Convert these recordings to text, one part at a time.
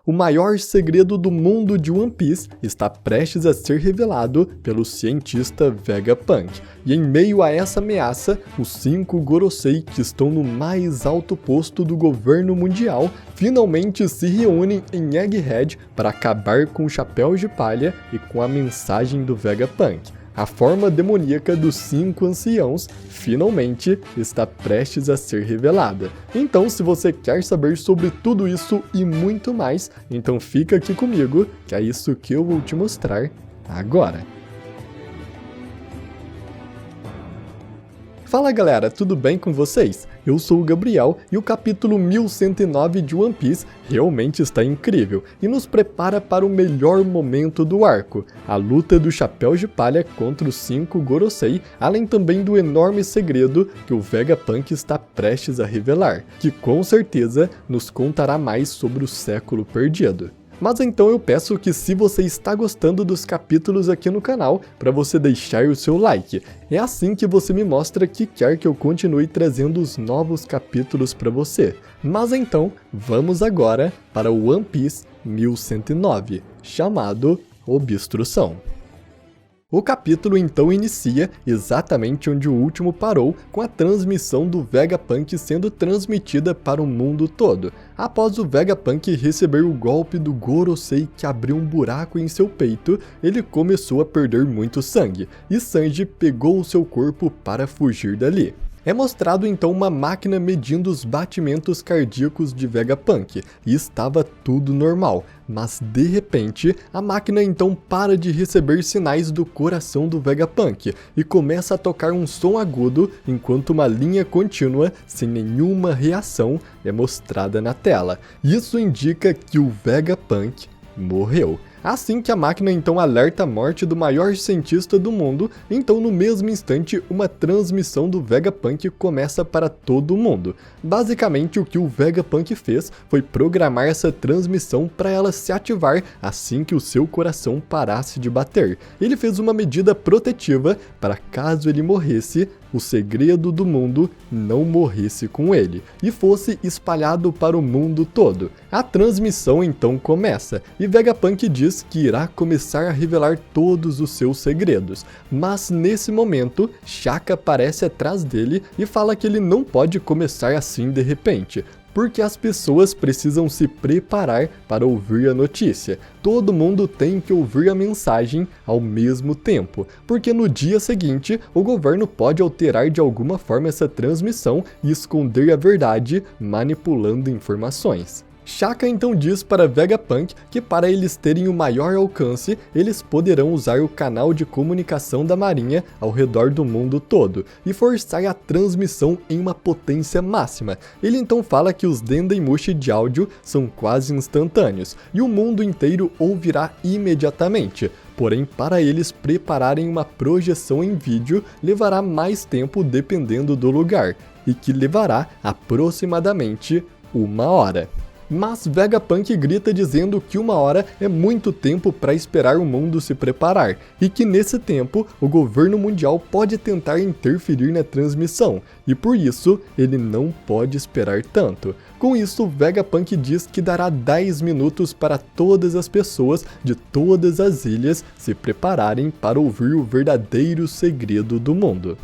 o maior segredo do mundo de One Piece está prestes a ser revelado pelo cientista Vegapunk. E em meio a essa ameaça, os 5 Gorosei que estão no mais alto posto do governo mundial finalmente se reúnem em Egghead para acabar com o Chapéu de Palha e com a mensagem do Vegapunk. A forma demoníaca dos 5 anciãos finalmente está prestes a ser revelada. Então, se você quer saber sobre tudo isso e muito mais, então fica aqui comigo, que é isso que eu vou te mostrar agora. Fala galera, tudo bem com vocês? Eu sou o Gabriel e o capítulo 1109 de One Piece realmente está incrível e nos prepara para o melhor momento do arco, a luta do Chapéu de Palha contra os 5 Gorosei, além também do enorme segredo que o Vegapunk está prestes a revelar, que com certeza nos contará mais sobre o século perdido. Mas então eu peço que, se você está gostando dos capítulos aqui no canal, para você deixar o seu like. É assim que você me mostra que quer que eu continue trazendo os novos capítulos para você. Mas então, vamos agora para o One Piece 1109, chamado Obstrução. O capítulo então inicia exatamente onde o último parou, com a transmissão do Vegapunk sendo transmitida para o mundo todo. Após o Vegapunk receber o golpe do Gorosei que abriu um buraco em seu peito, ele começou a perder muito sangue, e Sanji pegou o seu corpo para fugir dali. É mostrado então uma máquina medindo os batimentos cardíacos de Vegapunk, e estava tudo normal, mas de repente a máquina então para de receber sinais do coração do Vegapunk e começa a tocar um som agudo enquanto uma linha contínua, sem nenhuma reação, é mostrada na tela. Isso indica que o Vegapunk morreu. Assim que a máquina então alerta a morte do maior cientista do mundo, então no mesmo instante uma transmissão do Vegapunk começa para todo mundo. Basicamente o que o Vegapunk fez foi programar essa transmissão para ela se ativar assim que o seu coração parasse de bater. Ele fez uma medida protetiva para, caso ele morresse, o segredo do mundo não morresse com ele e fosse espalhado para o mundo todo. A transmissão então começa e Vegapunk diz que irá começar a revelar todos os seus segredos, mas nesse momento Shaka aparece atrás dele e fala que ele não pode começar assim de repente, porque as pessoas precisam se preparar para ouvir a notícia. Todo mundo tem que ouvir a mensagem ao mesmo tempo, porque no dia seguinte o governo pode alterar de alguma forma essa transmissão e esconder a verdade, manipulando informações. Shaka então diz para Vegapunk que, para eles terem o maior alcance, eles poderão usar o canal de comunicação da marinha ao redor do mundo todo e forçar a transmissão em uma potência máxima. Ele então fala que os Dendemushi de áudio são quase instantâneos e o mundo inteiro ouvirá imediatamente. Porém, para eles prepararem uma projeção em vídeo, levará mais tempo dependendo do lugar, e que levará aproximadamente 1 hora. Mas Vegapunk grita dizendo que 1 hora é muito tempo para esperar o mundo se preparar, e que nesse tempo o governo mundial pode tentar interferir na transmissão, e por isso ele não pode esperar tanto. Com isso, Vegapunk diz que dará 10 minutos para todas as pessoas de todas as ilhas se prepararem para ouvir o verdadeiro segredo do mundo.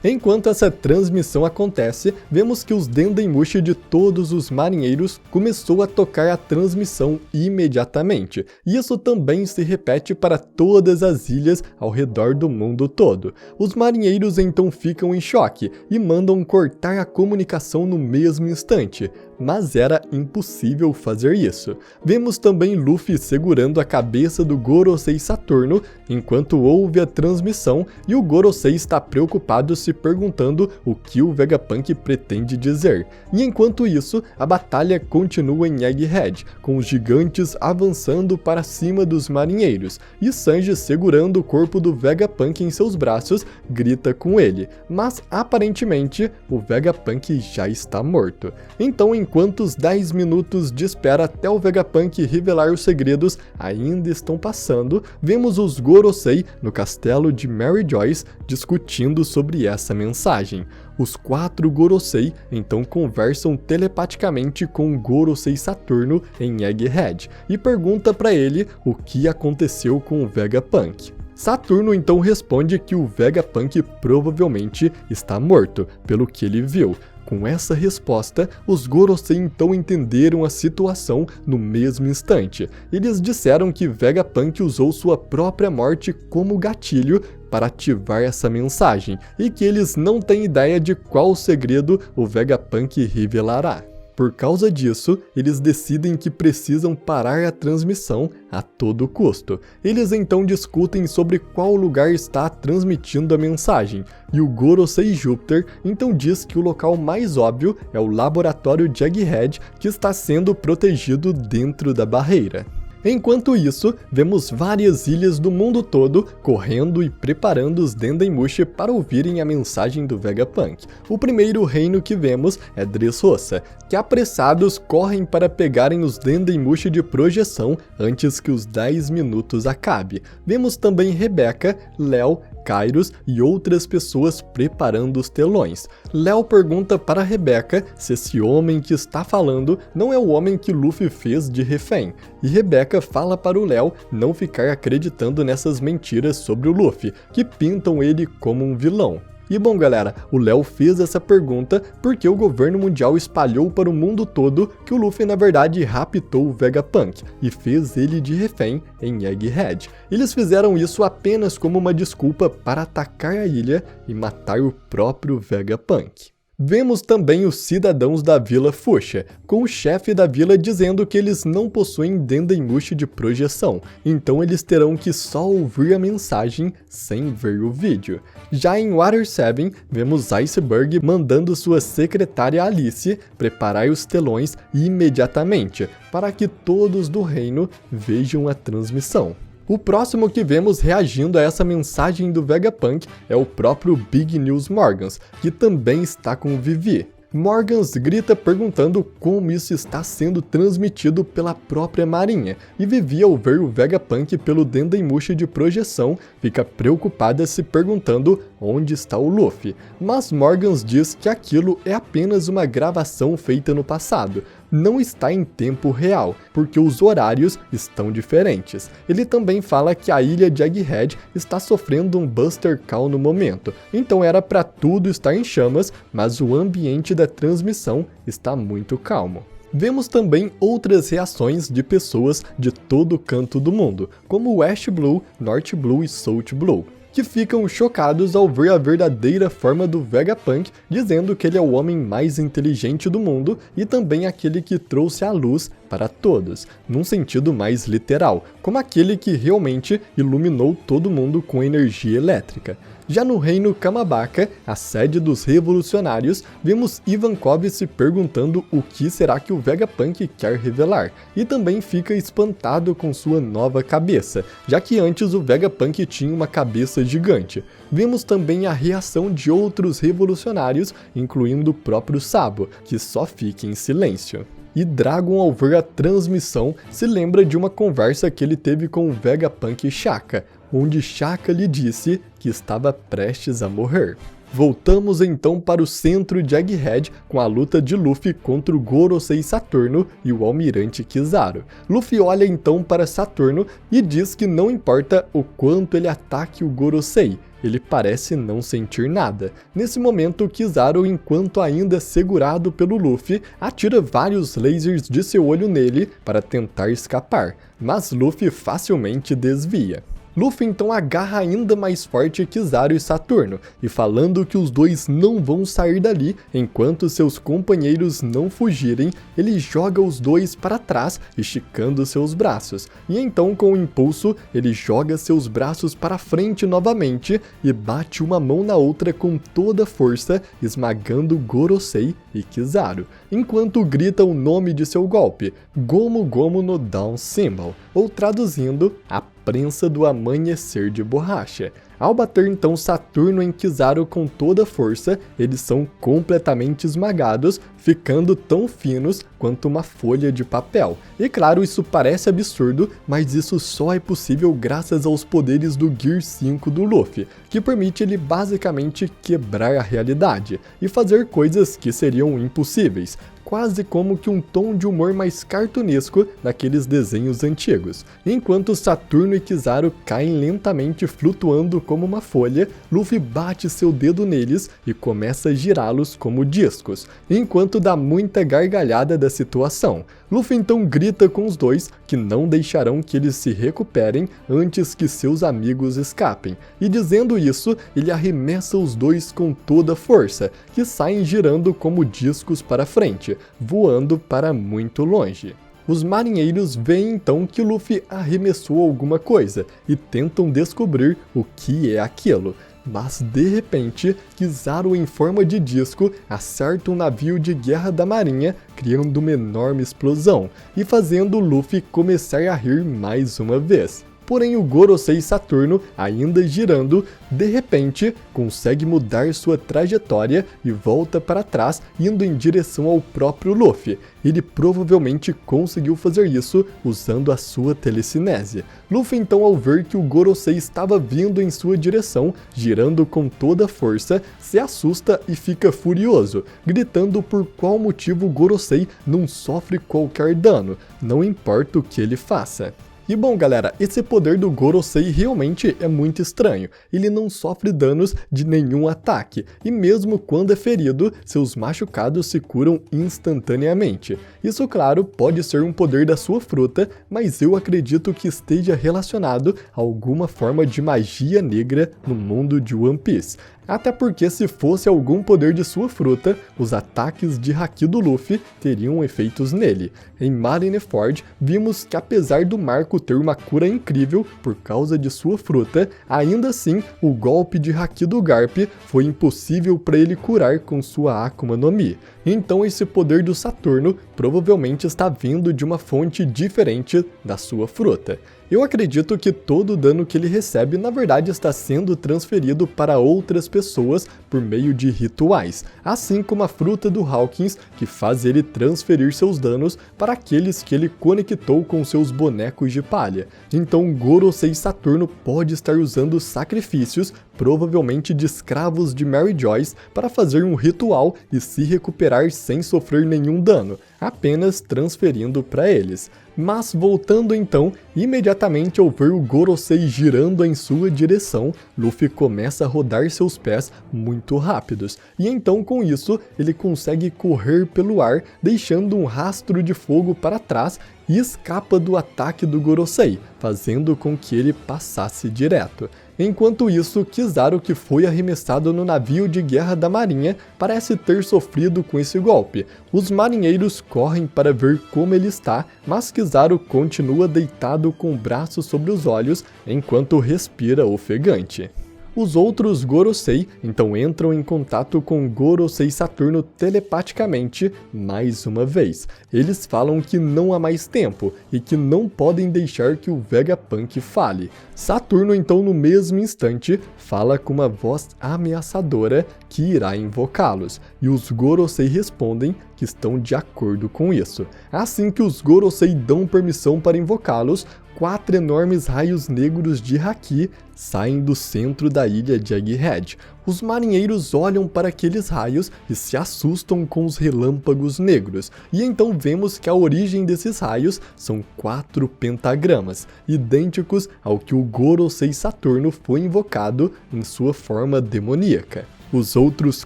Enquanto essa transmissão acontece, vemos que os Dendemushi de todos os marinheiros começou a tocar a transmissão imediatamente. Isso também se repete para todas as ilhas ao redor do mundo todo. Os marinheiros então ficam em choque e mandam cortar a comunicação no mesmo instante. Mas era impossível fazer isso. Vemos também Luffy segurando a cabeça do Gorosei Saturno enquanto ouve a transmissão, e o Gorosei está preocupado se perguntando o que o Vegapunk pretende dizer. E enquanto isso, a batalha continua em Egghead, com os gigantes avançando para cima dos marinheiros, e Sanji, segurando o corpo do Vegapunk em seus braços, grita com ele, mas aparentemente o Vegapunk já está morto. Então, enquanto os 10 minutos de espera até o Vegapunk revelar os segredos ainda estão passando, vemos os Gorosei no castelo de Mary Joyce discutindo sobre essa mensagem. Os 4 Gorosei então conversam telepaticamente com Gorosei Saturno em Egghead e pergunta para ele o que aconteceu com o Vegapunk. Saturno então responde que o Vegapunk provavelmente está morto, pelo que ele viu. Com essa resposta, os Gorosei então entenderam a situação no mesmo instante. Eles disseram que Vegapunk usou sua própria morte como gatilho para ativar essa mensagem, e que eles não têm ideia de qual segredo o Vegapunk revelará. Por causa disso, eles decidem que precisam parar a transmissão a todo custo. Eles então discutem sobre qual lugar está transmitindo a mensagem, e o Gorosei Júpiter então diz que o local mais óbvio é o laboratório de Egghead, que está sendo protegido dentro da barreira. Enquanto isso, vemos várias ilhas do mundo todo correndo e preparando os Dendemushi para ouvirem a mensagem do Vegapunk. O primeiro reino que vemos é Dressrosa, que apressados correm para pegarem os Dendemushi de projeção antes que os 10 minutos acabe. Vemos também Rebeca, Léo, Kairos e outras pessoas preparando os telões. Léo pergunta para Rebeca se esse homem que está falando não é o homem que Luffy fez de refém, e Rebeca fala para o Léo não ficar acreditando nessas mentiras sobre o Luffy, que pintam ele como um vilão. E bom galera, o Léo fez essa pergunta porque o governo mundial espalhou para o mundo todo que o Luffy na verdade raptou o Vegapunk e fez ele de refém em Egghead. Eles fizeram isso apenas como uma desculpa para atacar a ilha e matar o próprio Vegapunk. Vemos também os cidadãos da Vila Fuchsia, com o chefe da vila dizendo que eles não possuem Dendemushi de projeção, então eles terão que só ouvir a mensagem sem ver o vídeo. Já em Water 7, vemos Iceberg mandando sua secretária Alice preparar os telões imediatamente, para que todos do reino vejam a transmissão. O próximo que vemos reagindo a essa mensagem do Vegapunk é o próprio Big News Morgans, que também está com o Vivi. Morgans grita perguntando como isso está sendo transmitido pela própria marinha, e Vivi ao ver o Vegapunk pelo Dendemushi de projeção, fica preocupada se perguntando onde está o Luffy, mas Morgans diz que aquilo é apenas uma gravação feita no passado, não está em tempo real, porque os horários estão diferentes. Ele também fala que a ilha de Egghead está sofrendo um Buster Call no momento, então era para tudo estar em chamas, mas o ambiente da transmissão está muito calmo. Vemos também outras reações de pessoas de todo canto do mundo, como West Blue, North Blue e South Blue, que ficam chocados ao ver a verdadeira forma do Vegapunk, dizendo que ele é o homem mais inteligente do mundo e também aquele que trouxe a luz para todos, num sentido mais literal, como aquele que realmente iluminou todo mundo com energia elétrica. Já no reino Kamabaka, a sede dos revolucionários, vemos Ivankov se perguntando o que será que o Vegapunk quer revelar, e também fica espantado com sua nova cabeça, já que antes o Vegapunk tinha uma cabeça gigante. Vemos também a reação de outros revolucionários, incluindo o próprio Sabo, que só fica em silêncio. E Dragon, ao ver a transmissão, se lembra de uma conversa que ele teve com o Vegapunk Shaka, onde Shaka lhe disse que estava prestes a morrer. Voltamos então para o centro de Egghead com a luta de Luffy contra o Gorosei Saturno e o Almirante Kizaru. Luffy olha então para Saturno e diz que não importa o quanto ele ataque o Gorosei, ele parece não sentir nada. Nesse momento, Kizaru, enquanto ainda segurado pelo Luffy, atira vários lasers de seu olho nele para tentar escapar, mas Luffy facilmente desvia. Luffy então agarra ainda mais forte Kizaru e Saturno, e falando que os dois não vão sair dali enquanto seus companheiros não fugirem, ele joga os dois para trás, esticando seus braços, e então com o impulso ele joga seus braços para frente novamente e bate uma mão na outra com toda a força, esmagando Gorosei e Kizaru, enquanto grita o nome de seu golpe, Gomu Gomu no Down Symbol, ou traduzindo, a prensa do amanhecer de borracha. Ao bater então Saturno em Kizaru com toda a força, eles são completamente esmagados, ficando tão finos quanto uma folha de papel. E claro, isso parece absurdo, mas isso só é possível graças aos poderes do Gear 5 do Luffy, que permite ele basicamente quebrar a realidade e fazer coisas que seriam impossíveis, quase como que um tom de humor mais cartunesco daqueles desenhos antigos. Enquanto Saturno e Kizaru caem lentamente flutuando como uma folha, Luffy bate seu dedo neles e começa a girá-los como discos, enquanto dá muita gargalhada da situação. Luffy então grita com os dois que não deixarão que eles se recuperem antes que seus amigos escapem, e dizendo isso, ele arremessa os dois com toda a força, que saem girando como discos para frente, voando para muito longe. Os marinheiros veem então que Luffy arremessou alguma coisa e tentam descobrir o que é aquilo. Mas de repente, Kizaru em forma de disco acerta um navio de guerra da marinha, criando uma enorme explosão e fazendo Luffy começar a rir mais uma vez. Porém, o Gorosei Saturno, ainda girando, de repente consegue mudar sua trajetória e volta para trás, indo em direção ao próprio Luffy. Ele provavelmente conseguiu fazer isso usando a sua telecinese. Luffy então, ao ver que o Gorosei estava vindo em sua direção, girando com toda a força, se assusta e fica furioso, gritando por qual motivo o Gorosei não sofre qualquer dano, não importa o que ele faça. E bom galera, esse poder do Gorosei realmente é muito estranho, ele não sofre danos de nenhum ataque, e mesmo quando é ferido, seus machucados se curam instantaneamente. Isso claro, pode ser um poder da sua fruta, mas eu acredito que esteja relacionado a alguma forma de magia negra no mundo de One Piece. Até porque se fosse algum poder de sua fruta, os ataques de Haki do Luffy teriam efeitos nele. Em Marineford, vimos que apesar do Marco ter uma cura incrível por causa de sua fruta, ainda assim o golpe de Haki do Garp foi impossível para ele curar com sua Akuma no Mi. Então esse poder do Saturno provavelmente está vindo de uma fonte diferente da sua fruta. Eu acredito que todo o dano que ele recebe na verdade está sendo transferido para outras pessoas por meio de rituais, assim como a fruta do Hawkins, que faz ele transferir seus danos para aqueles que ele conectou com seus bonecos de palha. Então Gorosei Saturno pode estar usando sacrifícios, provavelmente de escravos de Mary Joyce, para fazer um ritual e se recuperar sem sofrer nenhum dano, apenas transferindo para eles. Mas voltando então, imediatamente ao ver o Gorosei girando em sua direção, Luffy começa a rodar seus pés muito rápidos, e então com isso ele consegue correr pelo ar, deixando um rastro de fogo para trás e escapa do ataque do Gorosei, fazendo com que ele passasse direto. Enquanto isso, Kizaru, que foi arremessado no navio de guerra da marinha, parece ter sofrido com esse golpe. Os marinheiros correm para ver como ele está, mas Kizaru continua deitado com o braço sobre os olhos enquanto respira ofegante. Os outros Gorosei então entram em contato com Gorosei Saturno telepaticamente mais uma vez. Eles falam que não há mais tempo e que não podem deixar que o Vegapunk fale. Saturno então no mesmo instante fala com uma voz ameaçadora que irá invocá-los, e os Gorosei respondem que estão de acordo com isso. Assim que os Gorosei dão permissão para invocá-los, 4 enormes raios negros de Haki saem do centro da ilha de Egghead. Os marinheiros olham para aqueles raios e se assustam com os relâmpagos negros, e então vemos que a origem desses raios são 4 pentagramas, idênticos ao que o Gorosei Saturno foi invocado em sua forma demoníaca. Os outros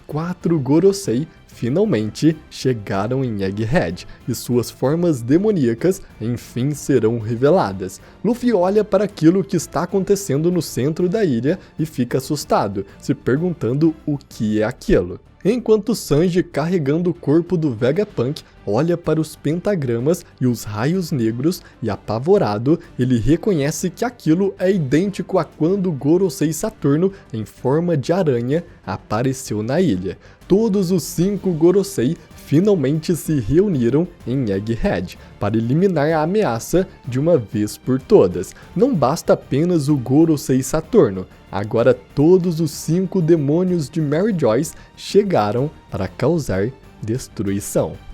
4 Gorosei finalmente chegaram em Egghead, e suas formas demoníacas enfim serão reveladas. Luffy olha para aquilo que está acontecendo no centro da ilha e fica assustado, se perguntando o que é aquilo. enquanto Sanji, carregando o corpo do Vegapunk, olha para os pentagramas e os raios negros e, apavorado, ele reconhece que aquilo é idêntico a quando Gorosei Saturno, em forma de aranha, apareceu na ilha. Todos os 5 Gorosei finalmente se reuniram em Egghead para eliminar a ameaça de uma vez por todas. Não basta apenas o Gorosei Saturno, agora todos os 5 demônios de Mary Joyce chegaram para causar destruição.